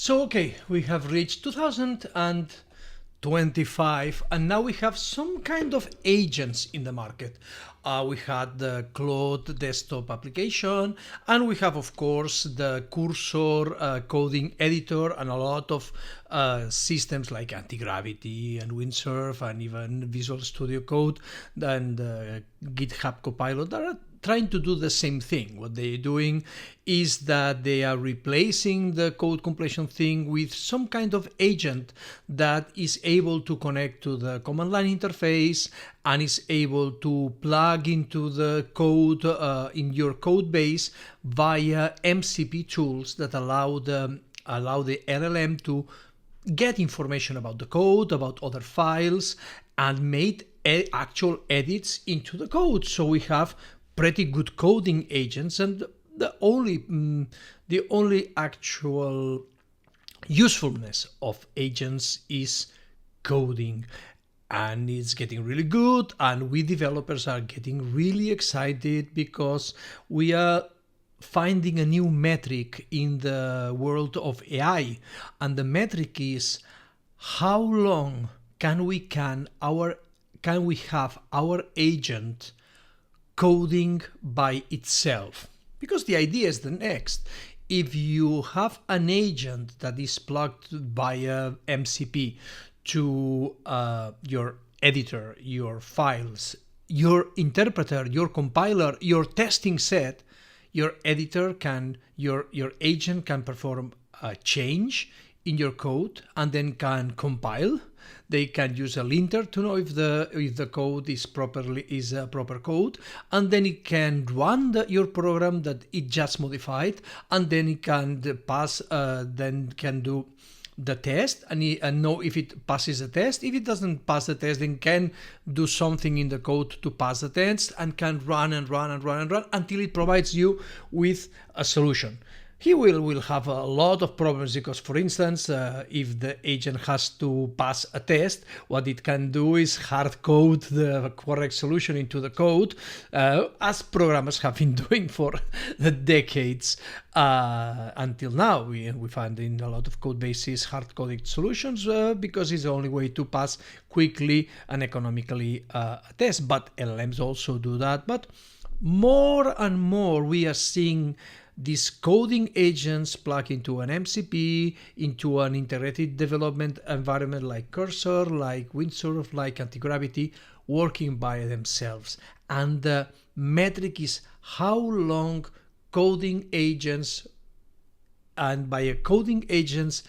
So, okay, we have reached 2025, and now we have some kind of agents in the market. We had the Claude desktop application, and we have, of course, the Cursor coding editor, and a lot of systems like Antigravity and Windsurf, and even Visual Studio Code, and GitHub Copilot that are trying to do the same thing. What they're doing is that they are replacing the code completion thing with some kind of agent that is able to connect to the command line interface and is able to plug into the code in your code base via MCP tools that allow the LLM to get information about the code, about other files, and make actual edits into the code. So we have pretty good coding agents, and the only actual usefulness of agents is coding, and it's getting really good, and we developers are getting really excited because we are finding a new metric in the world of AI, and the metric is how long can we have our agent coding by itself. Because the idea is the next. If you have an agent that is plugged via MCP to your editor, your files, your interpreter, your compiler, your testing set, your agent can perform a change in your code and then can compile. They can use a linter to know if the code is a proper code, and then it can run your program that it just modified, and then it can can do the test and know if it passes the test. If it doesn't pass the test, then can do something in the code to pass the test, and can run and run and run and run until it provides you with a solution. He will have a lot of problems because, for instance, if the agent has to pass a test, what it can do is hard code the correct solution into the code, as programmers have been doing for the decades until now. We find in a lot of code bases hard coded solutions because it's the only way to pass quickly and economically a test. But LLMs also do that. But more and more we are seeing these coding agents plug into an MCP, into an integrated development environment like Cursor, like Windsurf, like Antigravity, working by themselves. And the metric is how long coding agents, and by a coding agents,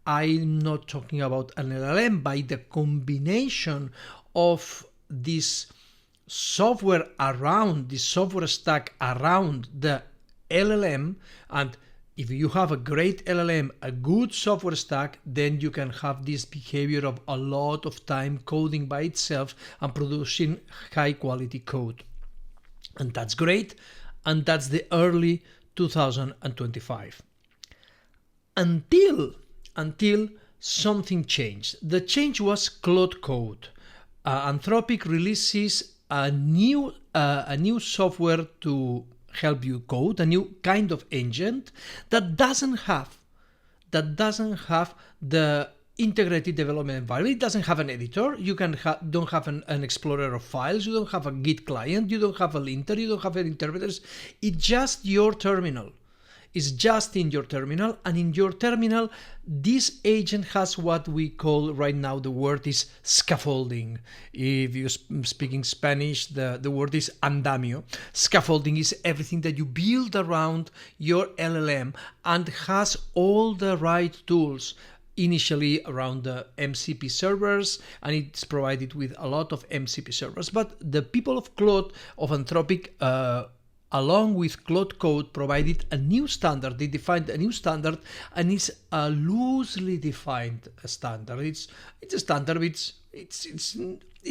I'm not talking about an LLM, by the combination of this software stack around the LLM. And if you have a great LLM, a good software stack, then you can have this behavior of a lot of time coding by itself and producing high quality code. And that's great. And that's the early 2025. Until something changed. The change was Claude Code. Anthropic releases a new software to help you code, a new kind of agent that doesn't have the integrated development environment. It doesn't have an editor. You don't have an explorer of files. You don't have a Git client. You don't have a linter. You don't have any interpreters. It's just your terminal. It's just in your terminal, and in your terminal, this agent has what we call right now, the word is scaffolding. If you speak in Spanish, the word is andamio. Scaffolding is everything that you build around your LLM and has all the right tools initially around the MCP servers, and it's provided with a lot of MCP servers. But the people of Claude, of Anthropic, along with Claude Code, provided a new standard. They defined a new standard, and it's a loosely defined standard. It's a standard. It's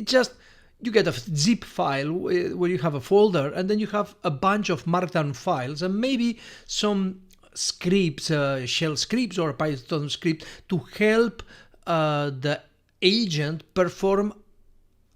just, you get a zip file where you have a folder, and then you have a bunch of markdown files, and maybe some scripts, shell scripts or Python script to help the agent perform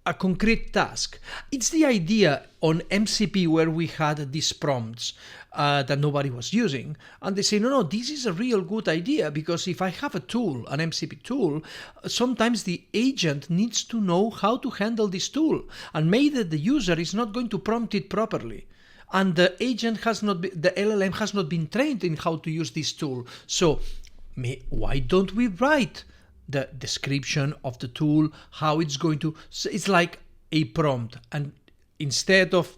a concrete task. It's the idea on MCP where we had these prompts that nobody was using. And they say, no, this is a real good idea, because if I have a tool, an MCP tool, sometimes the agent needs to know how to handle this tool. And maybe the user is not going to prompt it properly. And the agent has not been, the LLM has not been trained in how to use this tool. So why don't we write the description of the tool, how it's going to, so it's like a prompt. And instead of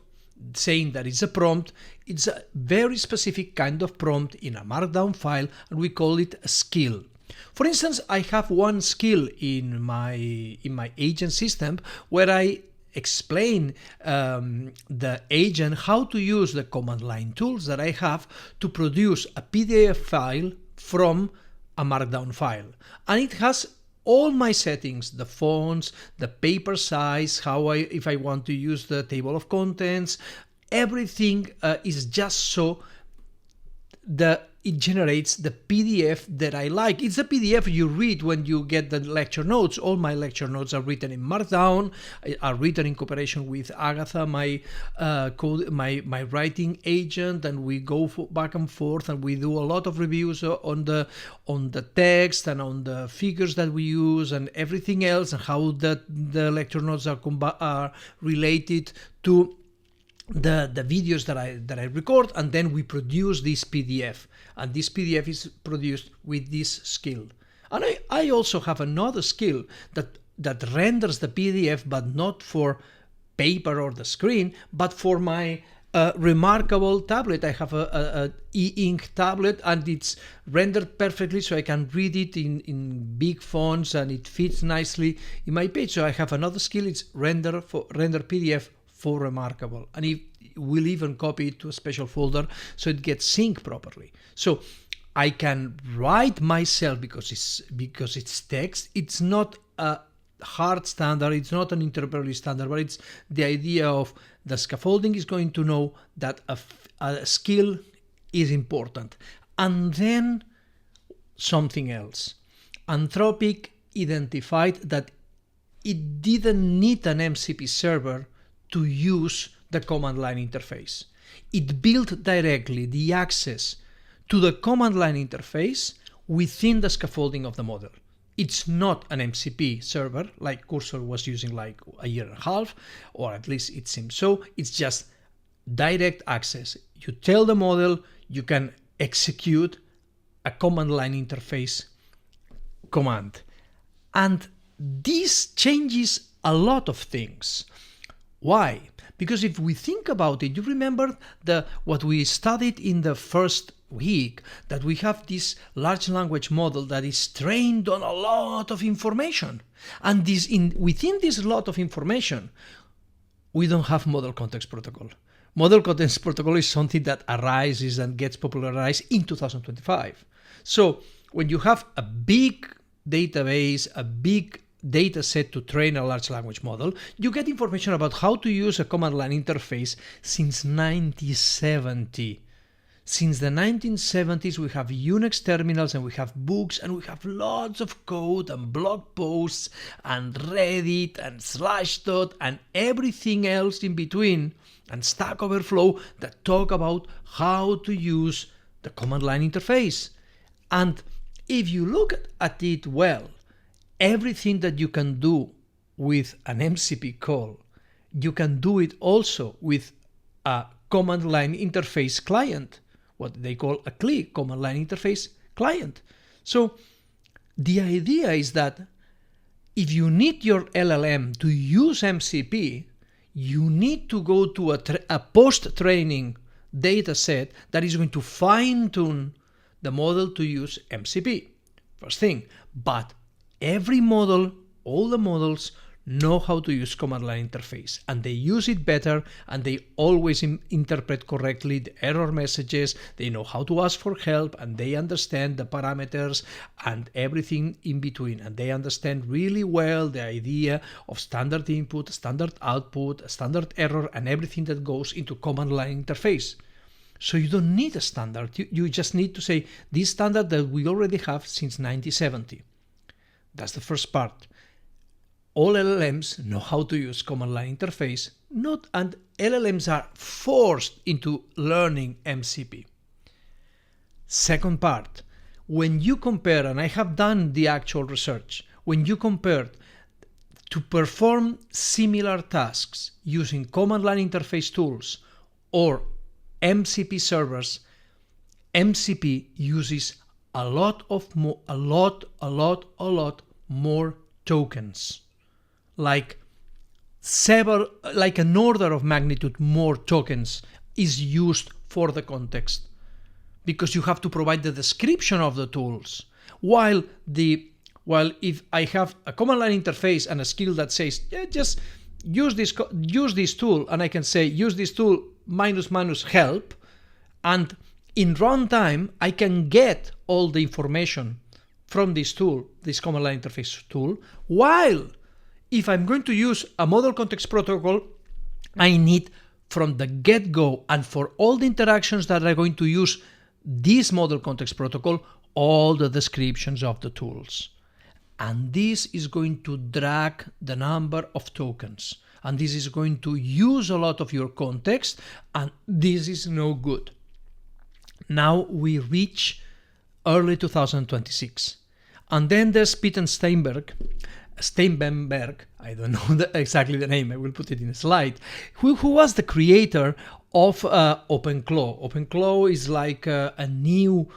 saying that it's a prompt, it's a very specific kind of prompt in a markdown file, and we call it a skill. For instance, I have one skill in my agent system where I explain the agent how to use the command line tools that I have to produce a PDF file from a markdown file. And it has all my settings, the fonts, the paper size, if I want to use the table of contents, everything is just so it generates the PDF that I like. It's a PDF you read when you get the lecture notes. All my lecture notes are written in Markdown, are written in cooperation with Agatha, my writing agent, and we go back and forth, and we do a lot of reviews on the text and on the figures that we use and everything else, and how the lecture notes are related to the videos that I record, and then we produce this PDF, and this PDF is produced with this skill. And I also have another skill that renders the PDF, but not for paper or the screen, but for my remarkable tablet. I have a e-ink tablet, and it's rendered perfectly, so I can read it in big fonts, and it fits nicely in my page. So I have another skill. It's render PDF for remarkable, and it will even copy it to a special folder so it gets synced properly. So I can write myself because it's text. It's not a hard standard, it's not an interpretive standard, but it's the idea of the scaffolding is going to know that a skill is important. And then something else. Anthropic identified that it didn't need an MCP server to use the command line interface. It built directly the access to the command line interface within the scaffolding of the model. It's not an MCP server like Cursor was using like a year and a half, or at least it seems so. It's just direct access. You tell the model you can execute a command line interface command. And this changes a lot of things. Why? Because if we think about it, you remember what we studied in the first week, that we have this large language model that is trained on a lot of information. And within this lot of information, we don't have model context protocol. Model context protocol is something that arises and gets popularized in 2025. So when you have a big database, a big data set to train a large language model, you get information about how to use a command line interface since 1970. Since the 1970s, we have Unix terminals, and we have books, and we have lots of code and blog posts and Reddit and Slashdot and everything else in between, and Stack Overflow that talk about how to use the command line interface. And if you look at it well, everything that you can do with an MCP call, you can do it also with a command line interface client, what they call a CLI, command line interface client. So the idea is that if you need your LLM to use MCP, you need to go to a post-training data set that is going to fine-tune the model to use MCP. First thing, but every model, all the models know how to use command line interface, and they use it better, and they always interpret correctly the error messages. They know how to ask for help, and they understand the parameters and everything in between, and they understand really well the idea of standard input, standard output, standard error, and everything that goes into command line interface. So you don't need a standard. You just need to say this standard that we already have since 1970. That's the first part. all LLMs know how to use command line interface, and LLMs are forced into learning MCP. Second part, when you compare, and I have done the actual research, when you compare to perform similar tasks using command line interface tools or MCP servers, MCP uses a lot more tokens, like an order of magnitude more tokens is used for the context, because you have to provide the description of the tools. While if I have a command line interface and a skill that says, yeah, just use this tool, and I can say use this tool minus help, and in runtime I can get all the information from this tool, this command line interface tool. While if I'm going to use a model context protocol, I need from the get-go, and for all the interactions that are going to use this model context protocol, all the descriptions of the tools. And this is going to drag the number of tokens, and this is going to use a lot of your context, and this is no good. Now we reach early 2026, and then there's Peter Steinberger, I don't know exactly the name, I will put it in a slide, who was the creator of OpenClaw. OpenClaw is like a new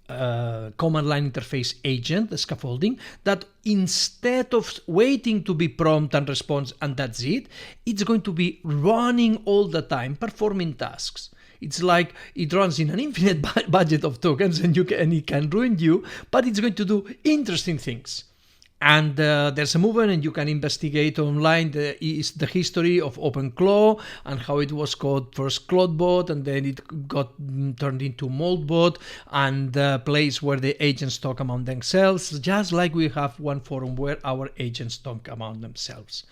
command line interface agent, the scaffolding, that instead of waiting to be prompt and response and that's it, it's going to be running all the time, performing tasks. It's like it runs in an infinite budget of tokens, and it can ruin you, but it's going to do interesting things. And there's a movement, and you can investigate online the history of OpenClaw and how it was called first CloudBot, and then it got turned into MoldBot, and the place where the agents talk among themselves, just like we have one forum where our agents talk among themselves.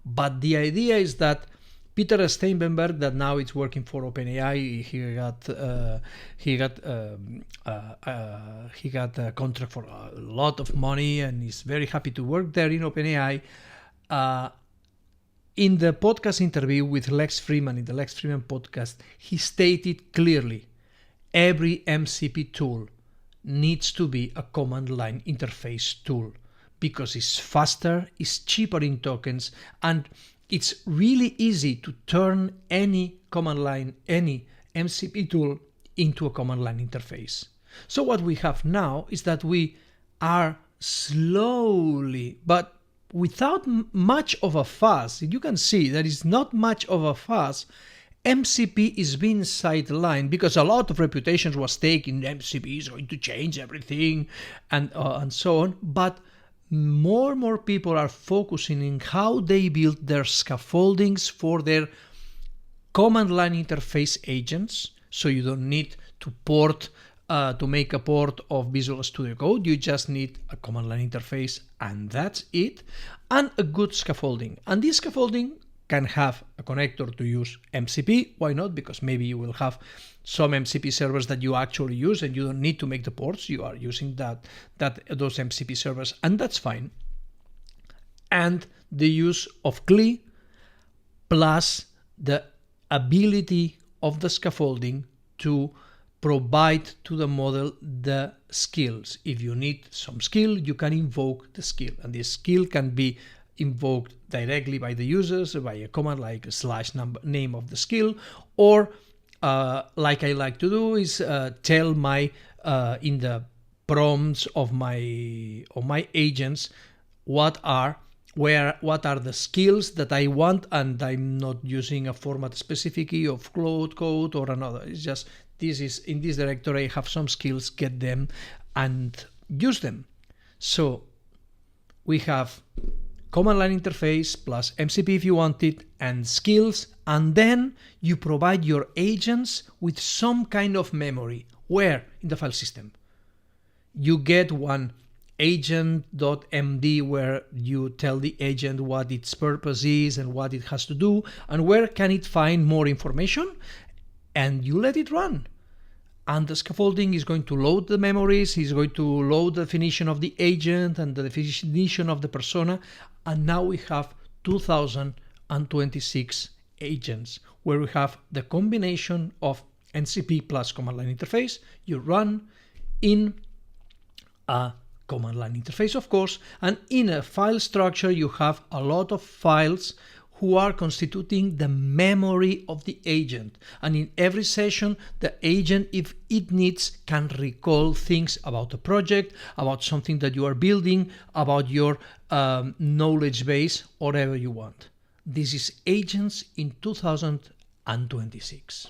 But the idea is that Peter Steinberger, that now it's working for OpenAI, he got a contract for a lot of money, and he's very happy to work there in OpenAI. In the podcast interview with Lex Freeman, in the Lex Freeman podcast, he stated clearly, every MCP tool needs to be a command line interface tool, because it's faster, it's cheaper in tokens, and it's really easy to turn any command line, any MCP tool into a command line interface. So what we have now is that we are slowly, but without much of a fuss, you can see there is not much of a fuss, MCP is being sidelined, because a lot of reputations was taken, MCP is going to change everything, and so on, but more people are focusing on how they build their scaffoldings for their command line interface agents. So you don't need to make a port of Visual Studio Code. You just need a command line interface, and that's it, and a good scaffolding. And this scaffolding can have a connector to use MCP. Why not? Because maybe you will have some MCP servers that you actually use, and you don't need to make the ports. You are using those MCP servers, and that's fine. And the use of CLI plus the ability of the scaffolding to provide to the model the skills. If you need some skill, you can invoke the skill, and this skill can be invoked directly by the users by a command like / name of the skill, or like I like to do is tell my in the prompts of my agents what are the skills that I want, and I'm not using a format specific key of Claude Code or another. It's just this is in this directory. I have some skills, get them and use them. So we have command line interface plus MCP if you want it, and skills, and then you provide your agents with some kind of memory. Where? In the file system. You get one agent.md where you tell the agent what its purpose is and what it has to do, and where can it find more information, and you let it run. And the scaffolding is going to load the memories, is going to load the definition of the agent and the definition of the persona. And now we have 2026 agents, where we have the combination of MCP plus command line interface. You run in a command line interface, of course, and in a file structure you have a lot of files who are constituting the memory of the agent. And in every session, the agent, if it needs, can recall things about the project, about something that you are building, about your knowledge base, whatever you want. This is agents in 2026.